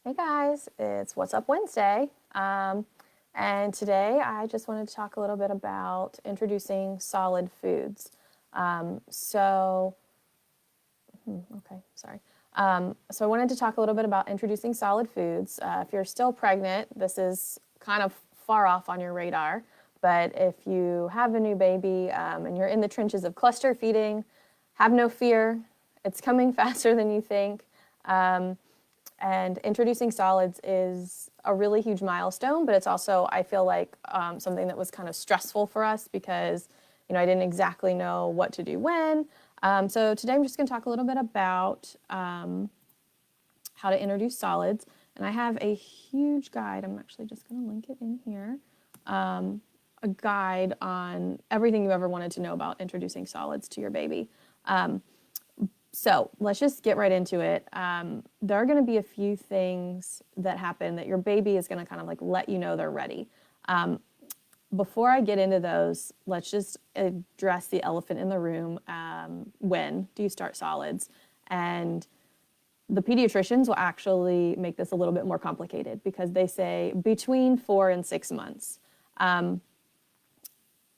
Hey guys, it's What's Up Wednesday. And today I just wanted to talk a little bit about introducing solid foods. Um, so, okay, sorry. So I wanted to talk a little bit about introducing solid foods. If you're still pregnant, this is kind of far off on your radar. But if you have a new baby and you're in the trenches of cluster feeding, have no fear. It's coming faster than you think. And introducing solids is a really huge milestone, but it's also, I feel like, something that was kind of stressful for us because, I didn't exactly know what to do when. So today I'm just going to talk a little bit about how to introduce solids. And I have a huge guide. I'm actually just going to link it in here. A guide on everything you ever wanted to know about introducing solids to your baby. So let's just get right into it. There are going to be a few things that happen that your baby is going to kind of like let you know they're ready. Before I get into those, let's just address the elephant in the room. When do you start solids? And the pediatricians will actually make this a little bit more complicated because they say between 4 and 6 months.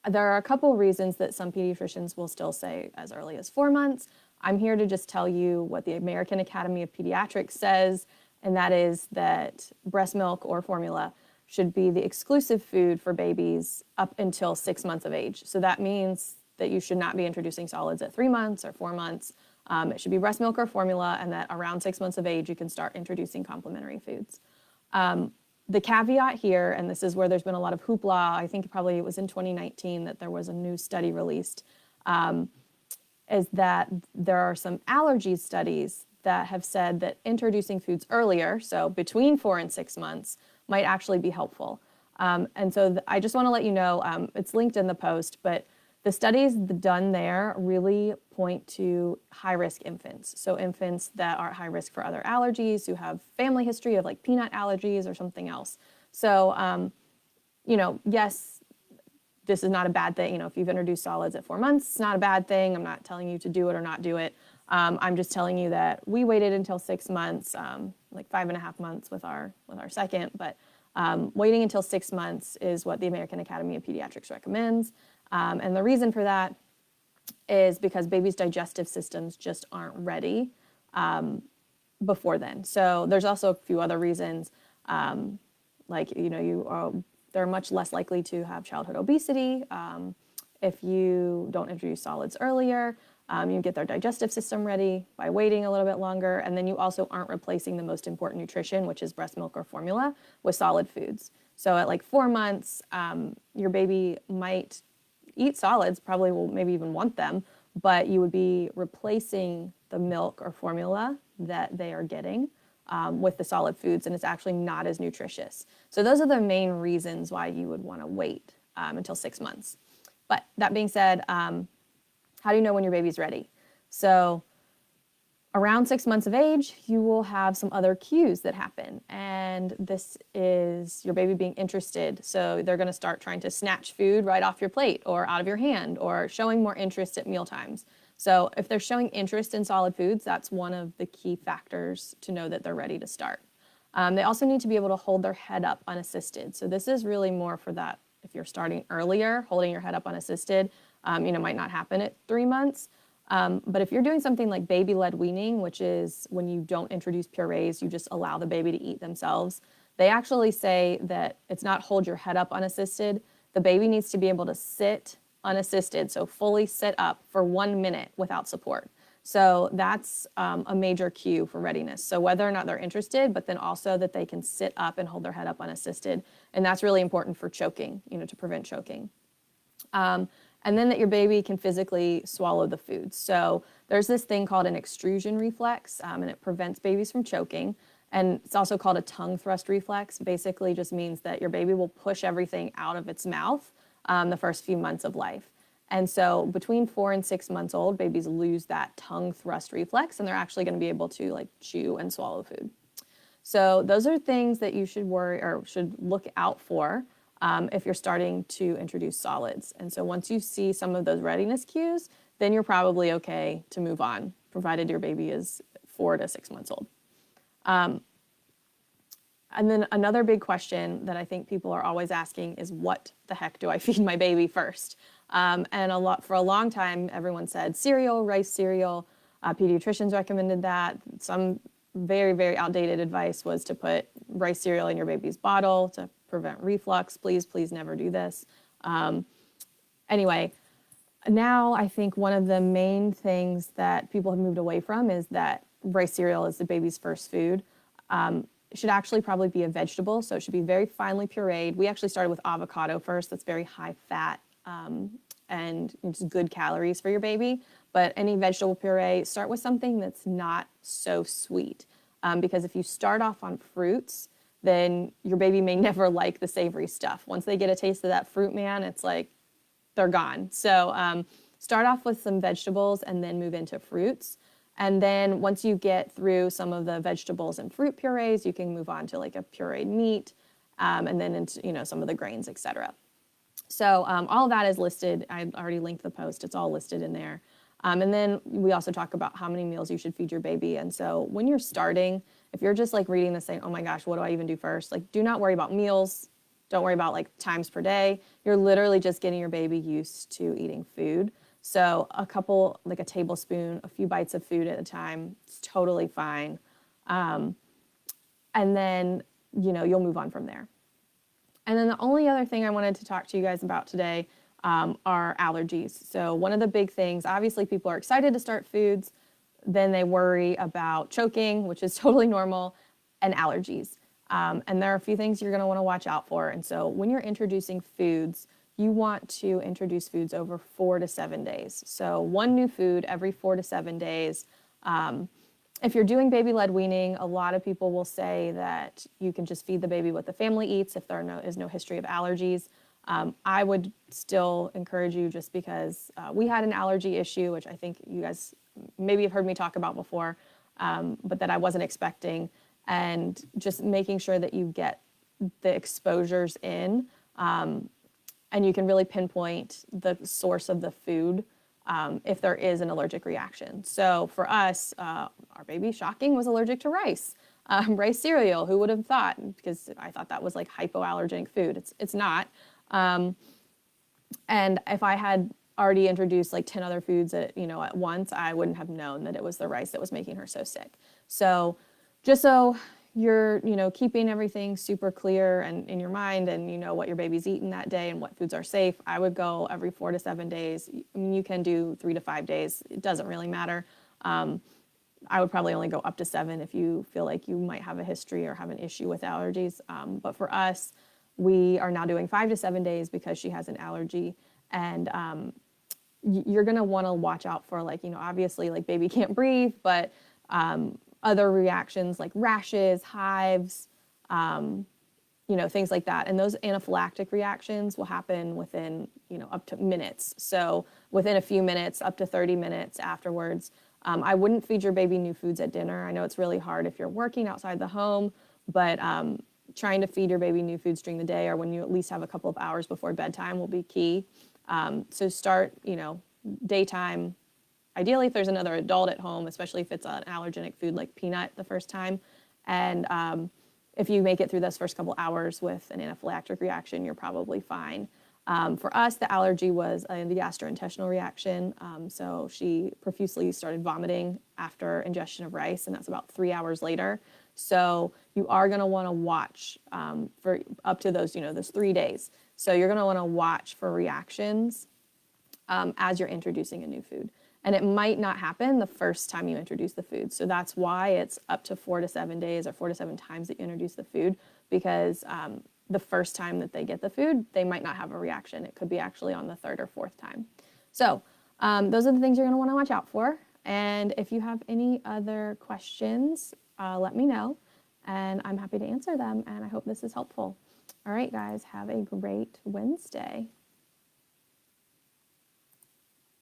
There are a couple reasons that some pediatricians will still say as early as 4 months. I'm here to just tell you what the American Academy of Pediatrics says, and that is that breast milk or formula should be the exclusive food for babies up until 6 months of age. So that means that you should not be introducing solids at 3 months or 4 months. It should be breast milk or formula, and that around 6 months of age, you can start introducing complementary foods. The caveat here, and this is where there's been a lot of hoopla, I think probably it was in 2019 that there was a new study released, is that there are some allergy studies that have said that introducing foods earlier, so between 4 and 6 months, might actually be helpful. And so I just want to let you know, it's linked in the post, but the studies done there really point to high-risk infants. So infants that are at high risk for other allergies, who have family history of like peanut allergies or something else. So, yes, this is not a bad thing. If you've introduced solids at 4 months, it's not a bad thing. I'm not telling you to do it or not do it. I'm just telling you that we waited until 6 months, like 5.5 months with our second, but waiting until 6 months is what the American Academy of Pediatrics recommends. And the reason for that is because babies' digestive systems just aren't ready before then. So there's also a few other reasons, they're much less likely to have childhood obesity if you don't introduce solids earlier. You get their digestive system ready by waiting a little bit longer, and then you also aren't replacing the most important nutrition, which is breast milk or formula, with solid foods. So at like 4 months, your baby might eat solids, probably will maybe even want them, but you would be replacing the milk or formula that they are getting with the solid foods, and it's actually not as nutritious. So those are the main reasons why you would want to wait until 6 months. But that being said, how do you know when your baby's ready? So around 6 months of age, you will have some other cues that happen. And this is your baby being interested. So they're going to start trying to snatch food right off your plate or out of your hand, or showing more interest at meal times. So if they're showing interest in solid foods, that's one of the key factors to know that they're ready to start. They also need to be able to hold their head up unassisted. So this is really more for that if you're starting earlier, holding your head up unassisted, might not happen at 3 months. But if you're doing something like baby-led weaning, which is when you don't introduce purees, you just allow the baby to eat themselves, they actually say that it's not hold your head up unassisted. The baby needs to be able to sit unassisted, so fully sit up for 1 minute without support. So that's a major cue for readiness. So whether or not they're interested, but then also that they can sit up and hold their head up unassisted. And that's really important for choking, to prevent choking. And then that your baby can physically swallow the food. So there's this thing called an extrusion reflex, and it prevents babies from choking. And it's also called a tongue thrust reflex. Basically just means that your baby will push everything out of its mouth the first few months of life. And so between 4 and 6 months old, babies lose that tongue thrust reflex, and they're actually going to be able to like chew and swallow food. So those are things that you should worry or should look out for if you're starting to introduce solids. And so once you see some of those readiness cues, then you're probably okay to move on, provided your baby is 4 to 6 months old. And then another big question that I think people are always asking is, what the heck do I feed my baby first? And for a long time, everyone said cereal, rice cereal. Pediatricians recommended that. Some very, very outdated advice was to put rice cereal in your baby's bottle to prevent reflux. Please, please never do this. Anyway, now I think one of the main things that people have moved away from is that rice cereal is the baby's first food. It should actually probably be a vegetable, so it should be very finely pureed. We actually started with avocado first. That's very high fat and it's good calories for your baby. But any vegetable puree, start with something that's not so sweet. Because if you start off on fruits, then your baby may never like the savory stuff. Once they get a taste of that fruit, man, it's like they're gone. So start off with some vegetables and then move into fruits. And then once you get through some of the vegetables and fruit purees, you can move on to like a pureed meat, and then into some of the grains, etc. So all of that is listed. I already linked the post. It's all listed in there. And then we also talk about how many meals you should feed your baby. And so when you're starting, if you're just like reading this saying, oh my gosh, what do I even do first? Like, do not worry about meals. Don't worry about like times per day. You're literally just getting your baby used to eating food. So like a tablespoon, a few bites of food at a time, it's totally fine. And then, you'll move on from there. And then the only other thing I wanted to talk to you guys about today are allergies. So one of the big things, obviously people are excited to start foods, then they worry about choking, which is totally normal, and allergies. And there are a few things you're going to want to watch out for. And so when you're introducing foods, you want to introduce foods over 4 to 7 days. So one new food every 4 to 7 days. If you're doing baby-led weaning, a lot of people will say that you can just feed the baby what the family eats if there is no history of allergies. I would still encourage you, just because we had an allergy issue, which I think you guys maybe have heard me talk about before, but that I wasn't expecting, and just making sure that you get the exposures in, and you can really pinpoint the source of the food if there is an allergic reaction. So for us, our baby, shocking, was allergic to rice. Rice cereal, who would have thought? Because I thought that was like hypoallergenic food. It's not. And if I had already introduced like 10 other foods at once, I wouldn't have known that it was the rice that was making her so sick. So just so you're, keeping everything super clear and in your mind, and what your baby's eaten that day and what foods are safe, I would go every 4 to 7 days. I mean, you can do 3 to 5 days. It doesn't really matter. I would probably only go up to 7 if you feel like you might have a history or have an issue with allergies. But for us, we are now doing 5 to 7 days because she has an allergy. And you're going to want to watch out for, like, obviously, like, baby can't breathe, but other reactions like rashes, hives, things like that. And those anaphylactic reactions will happen within, up to minutes. So within a few minutes, up to 30 minutes afterwards. I wouldn't feed your baby new foods at dinner. I know it's really hard if you're working outside the home, but trying to feed your baby new foods during the day, or when you at least have a couple of hours before bedtime, will be key. So start, daytime. Ideally, if there's another adult at home, especially if it's an allergenic food like peanut the first time. And if you make it through those first couple hours with an anaphylactic reaction, you're probably fine. For us, the allergy was the gastrointestinal reaction. So she profusely started vomiting after ingestion of rice, and that's about 3 hours later. So you are going to want to watch for up to those 3 days. So you're going to want to watch for reactions as you're introducing a new food. And it might not happen the first time you introduce the food. So that's why it's up to 4 to 7 days or 4 to 7 times that you introduce the food, because the first time that they get the food, they might not have a reaction. It could be actually on the 3rd or 4th time. So those are the things you're going to want to watch out for. And if you have any other questions, let me know, and I'm happy to answer them. And I hope this is helpful. All right, guys, have a great Wednesday.